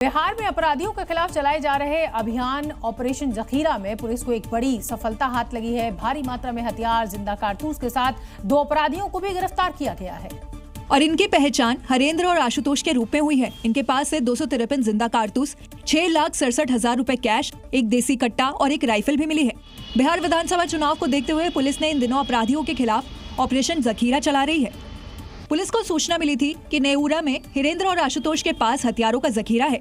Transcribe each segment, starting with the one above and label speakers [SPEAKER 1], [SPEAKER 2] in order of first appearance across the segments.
[SPEAKER 1] बिहार में अपराधियों के खिलाफ चलाए जा रहे अभियान ऑपरेशन जखीरा में पुलिस को एक बड़ी सफलता हाथ लगी है। भारी मात्रा में हथियार, जिंदा कारतूस के साथ 2 अपराधियों को भी गिरफ्तार किया गया है
[SPEAKER 2] और इनकी पहचान हरेंद्र और आशुतोष के रूप में हुई है। इनके पास से 253 जिंदा कारतूस, 6,67,000 रुपए कैश, एक देसी कट्टा और एक राइफल भी मिली है। बिहार विधानसभा चुनाव को देखते हुए पुलिस ने इन दिनों अपराधियों के खिलाफ ऑपरेशन जखीरा चला रही है। पुलिस को सूचना मिली थी कि नेऊरा में हिरेंद्र और आशुतोष के पास हथियारों का जखीरा है,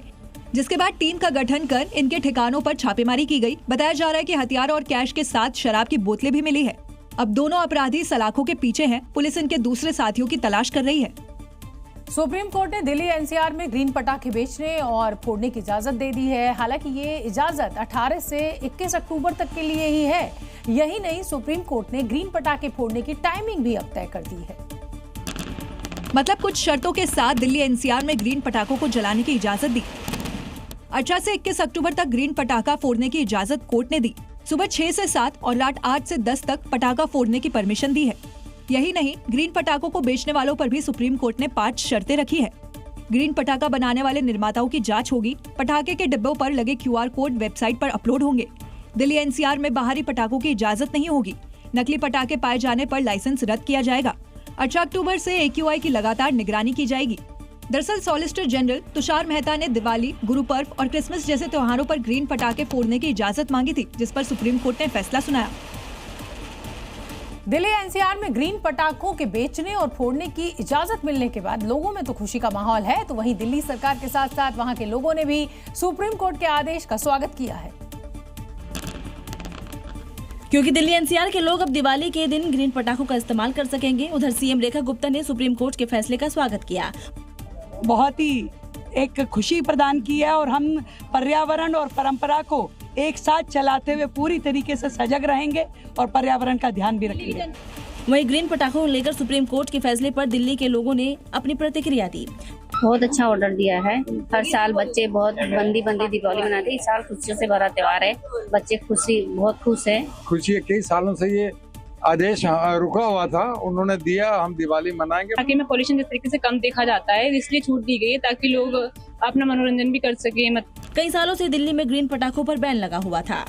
[SPEAKER 2] जिसके बाद टीम का गठन कर इनके ठिकानों पर छापेमारी की गई। बताया जा रहा है कि हथियार और कैश के साथ शराब की बोतलें भी मिली है। अब दोनों अपराधी सलाखों के पीछे हैं। पुलिस इनके दूसरे साथियों की तलाश कर रही है।
[SPEAKER 1] सुप्रीम कोर्ट ने दिल्ली एनसीआर में ग्रीन पटाखे बेचने और फोड़ने की इजाजत दे दी है। हालांकि ये इजाजत 18 से 21 अक्टूबर तक के लिए ही है। यही नहीं, सुप्रीम कोर्ट ने ग्रीन पटाखे फोड़ने की टाइमिंग भी अब तय कर दी है।
[SPEAKER 2] मतलब कुछ शर्तों के साथ दिल्ली एनसीआर में ग्रीन पटाखों को जलाने की इजाजत दी। 18 से 21 अक्टूबर तक ग्रीन पटाखा फोड़ने की इजाजत कोर्ट ने दी। सुबह 6 से 7 और रात 8 से 10 तक पटाखा फोड़ने की परमिशन दी है। यही नहीं, ग्रीन पटाखों को बेचने वालों पर भी सुप्रीम कोर्ट ने 5 शर्तें रखी है। ग्रीन पटाखा बनाने वाले निर्माताओं की जांच होगी। पटाखे के डिब्बों पर लगे QR कोड वेबसाइट पर अपलोड होंगे। दिल्ली एनसीआर में बाहरी पटाखों की इजाजत नहीं होगी। नकली पटाखे पाए जाने पर लाइसेंस रद्द किया जाएगा। 18 अक्टूबर से AQI की लगातार निगरानी की जाएगी। दरअसल सॉलिसिटर जनरल तुषार मेहता ने दिवाली, गुरु पर्व और क्रिसमस जैसे त्योहारों पर ग्रीन पटाखे फोड़ने की इजाजत मांगी थी, जिस पर सुप्रीम कोर्ट ने फैसला सुनाया।
[SPEAKER 1] दिल्ली एनसीआर में ग्रीन पटाखों के बेचने और फोड़ने की इजाजत मिलने के बाद लोगों में तो खुशी का माहौल है, तो वहीं दिल्ली सरकार के साथ साथ वहां के लोगों ने भी सुप्रीम कोर्ट के आदेश का स्वागत किया है।
[SPEAKER 3] क्योंकि दिल्ली एनसीआर के लोग अब दिवाली के दिन ग्रीन पटाखों का इस्तेमाल कर सकेंगे। उधर सीएम रेखा गुप्ता ने सुप्रीम कोर्ट के फैसले का स्वागत किया।
[SPEAKER 4] बहुत ही एक खुशी प्रदान की है और हम पर्यावरण और परंपरा को एक साथ चलाते हुए पूरी तरीके से सजग रहेंगे और पर्यावरण का ध्यान भी रखेंगे।
[SPEAKER 3] वहीं ग्रीन पटाखों को लेकर सुप्रीम कोर्ट के फैसले पर दिल्ली के लोगों ने अपनी प्रतिक्रिया दी।
[SPEAKER 5] बहुत अच्छा ऑर्डर दिया है। हर साल बच्चे बहुत बंदी दीपावली मनाते हैं। इस साल खुशियों से भरा त्योहार है। बच्चे बहुत खुश है।
[SPEAKER 6] खुशी है, कई सालों से ये आदेश रुका हुआ था, उन्होंने दिया, हम दिवाली मनाएंगे।
[SPEAKER 7] ताकि में पोल्यूशन जिस तरीके से कम देखा जाता है, इसलिए छूट दी गई है ताकि लोग अपना मनोरंजन भी कर सके।
[SPEAKER 3] कई सालों से दिल्ली में ग्रीन पटाखों पर बैन लगा हुआ था।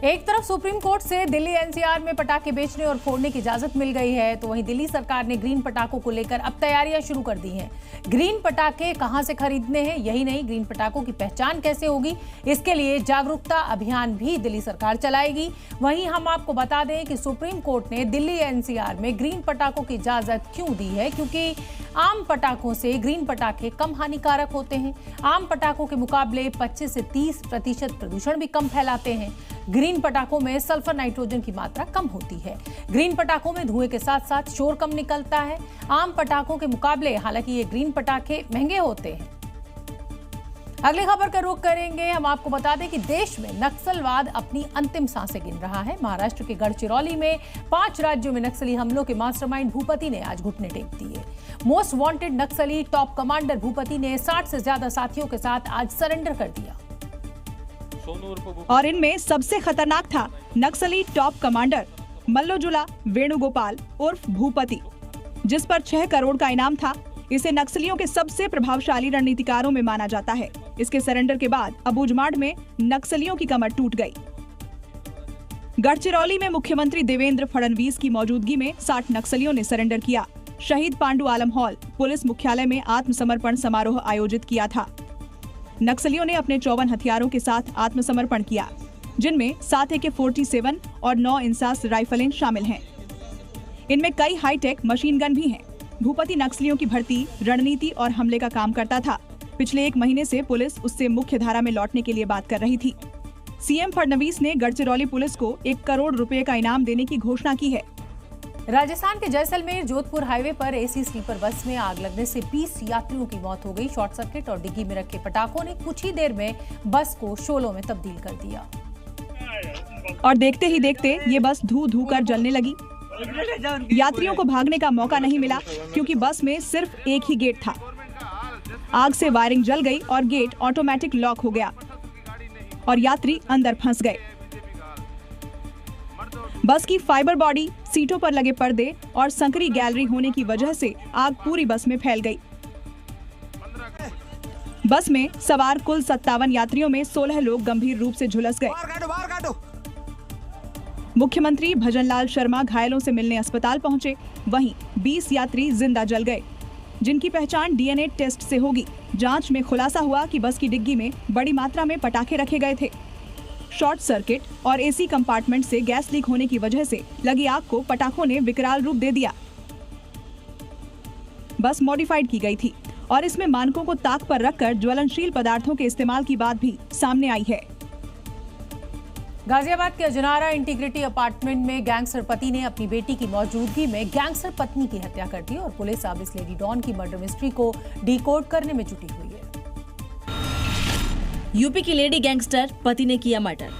[SPEAKER 1] एक तरफ सुप्रीम कोर्ट से दिल्ली एनसीआर में पटाखे बेचने और फोड़ने की इजाजत मिल गई है, तो वहीं दिल्ली सरकार ने ग्रीन पटाखों को लेकर अब तैयारियां शुरू कर दी हैं। ग्रीन पटाखे कहां से खरीदने हैं, यही नहीं, ग्रीन पटाखों की पहचान कैसे होगी, इसके लिए जागरूकता अभियान भी दिल्ली सरकार चलाएगी। वहीं हम आपको बता दें कि सुप्रीम कोर्ट ने दिल्ली एनसीआर में ग्रीन पटाखों की इजाजत क्यों दी है, क्योंकि आम पटाखों से ग्रीन पटाखे कम हानिकारक होते हैं। आम पटाखों के मुकाबले 25 से 30% प्रदूषण भी कम फैलाते हैं। ग्रीन पटाखों में सल्फर नाइट्रोजन की मात्रा कम होती है। ग्रीन पटाखों में धुएं के साथ साथ शोर कम निकलता है आम पटाखों के मुकाबले। हालांकि ये ग्रीन पटाखे महंगे होते हैं। अगली खबर का रुख करेंगे। हम आपको बता दें कि देश में नक्सलवाद अपनी अंतिम सांसें गिन रहा है। महाराष्ट्र के गढ़चिरौली में 5 राज्यों में नक्सली हमलों के मास्टरमाइंड भूपति ने आज घुटने टेक दिए। मोस्ट वांटेड नक्सली टॉप कमांडर भूपति ने 60 से ज्यादा साथियों के साथ आज सरेंडर कर दिया।
[SPEAKER 2] और इनमें सबसे खतरनाक था नक्सली टॉप कमांडर मल्लोजुला वेणुगोपाल उर्फ भूपति, जिस पर 6 करोड़ का इनाम था। इसे नक्सलियों के सबसे प्रभावशाली रणनीतिकारों में माना जाता है। इसके सरेंडर के बाद अबूझमाड़ में नक्सलियों की कमर टूट गई। गढ़चिरौली में मुख्यमंत्री देवेंद्र फडणवीस की मौजूदगी में 60 नक्सलियों ने सरेंडर किया। शहीद पांडु आलम हॉल पुलिस मुख्यालय में आत्मसमर्पण समारोह आयोजित किया था। नक्सलियों ने अपने 54 हथियारों के साथ आत्मसमर्पण किया, जिनमें 7 AK-47 और 9 इंसास राइफलें शामिल हैं। इनमें कई हाईटेक मशीन गन भी हैं। भूपति नक्सलियों की भर्ती, रणनीति और हमले का काम करता था। पिछले 1 महीने से पुलिस उससे मुख्य धारा में लौटने के लिए बात कर रही थी। सीएम फडणवीस ने गढ़चिरौली पुलिस को 1 करोड़ रुपए का इनाम देने की घोषणा की है।
[SPEAKER 1] राजस्थान के जैसलमेर जोधपुर हाईवे पर AC स्लीपर बस में आग लगने से 20 यात्रियों की मौत हो गई। शॉर्ट सर्किट और डिग्गी में रखे पटाखों ने कुछ ही देर में बस को शोलों में तब्दील कर दिया
[SPEAKER 2] और देखते ही देखते ये बस धू कर जलने लगी। यात्रियों को भागने का मौका नहीं मिला, क्योंकि बस में सिर्फ एक ही गेट था। आग से वायरिंग जल गई और गेट ऑटोमेटिक लॉक हो गया और यात्री अंदर फंस गए। बस की फाइबर बॉडी, सीटों पर लगे पर्दे और संकरी गैलरी होने की वजह से आग पूरी बस में फैल गई। बस में सवार कुल 57 यात्रियों में 16 लोग गंभीर रूप से झुलस गए। मुख्यमंत्री भजनलाल शर्मा घायलों से मिलने अस्पताल पहुंचे। वहीं 20 यात्री जिंदा जल गए, जिनकी पहचान डीएनए टेस्ट से होगी। जांच में खुलासा हुआ कि बस की डिग्गी में बड़ी मात्रा में पटाखे रखे गए थे। शॉर्ट सर्किट और एसी कंपार्टमेंट से गैस लीक होने की वजह से लगी आग को पटाखों ने विकराल रूप दे दिया। बस मॉडिफाइड की गई थी और इसमें मानकों को ताक पर रखकर ज्वलनशील पदार्थों के इस्तेमाल की बात भी सामने आई है।
[SPEAKER 1] गाजियाबाद के अजनारा इंटीग्रिटी अपार्टमेंट में गैंगस्टर पति ने अपनी बेटी की मौजूदगी में गैंगस्टर पत्नी की हत्या कर दी और पुलिस अब इस लेडी डॉन की मर्डर मिस्ट्री को डिकोड करने में जुटी हुई है।
[SPEAKER 3] यूपी की लेडी गैंगस्टर पति ने किया मर्डर।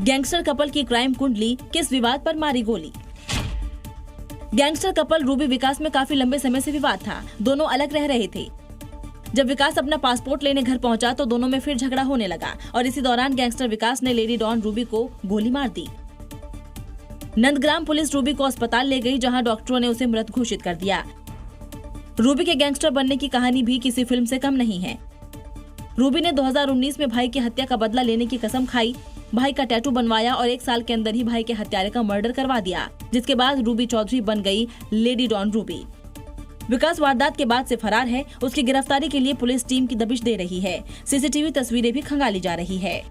[SPEAKER 3] गैंगस्टर कपल की क्राइम कुंडली, किस विवाद पर मारी गोली। गैंगस्टर कपल रूबी विकास में काफी लंबे समय से विवाद था। दोनों अलग रह रहे थे। जब विकास अपना पासपोर्ट लेने घर पहुंचा तो दोनों में फिर झगड़ा होने लगा और इसी दौरान गैंगस्टर विकास ने लेडी डॉन रूबी को गोली मार दी। नंदग्राम पुलिस रूबी को अस्पताल ले गई, जहां डॉक्टरों ने उसे मृत घोषित कर दिया। रूबी के गैंगस्टर बनने की कहानी भी किसी फिल्म से कम नहीं है। रूबी ने 2019 में भाई की हत्या का बदला लेने की कसम खाई, भाई का टैटू बनवाया और 1 साल के अंदर ही भाई के हत्यारे का मर्डर करवा दिया, जिसके बाद रूबी चौधरी बन गई लेडी डॉन रूबी। विकास वारदात के बाद से फरार है। उसकी गिरफ्तारी के लिए पुलिस टीम की दबिश दे रही है। सीसीटीवी तस्वीरें भी खंगाली जा रही है।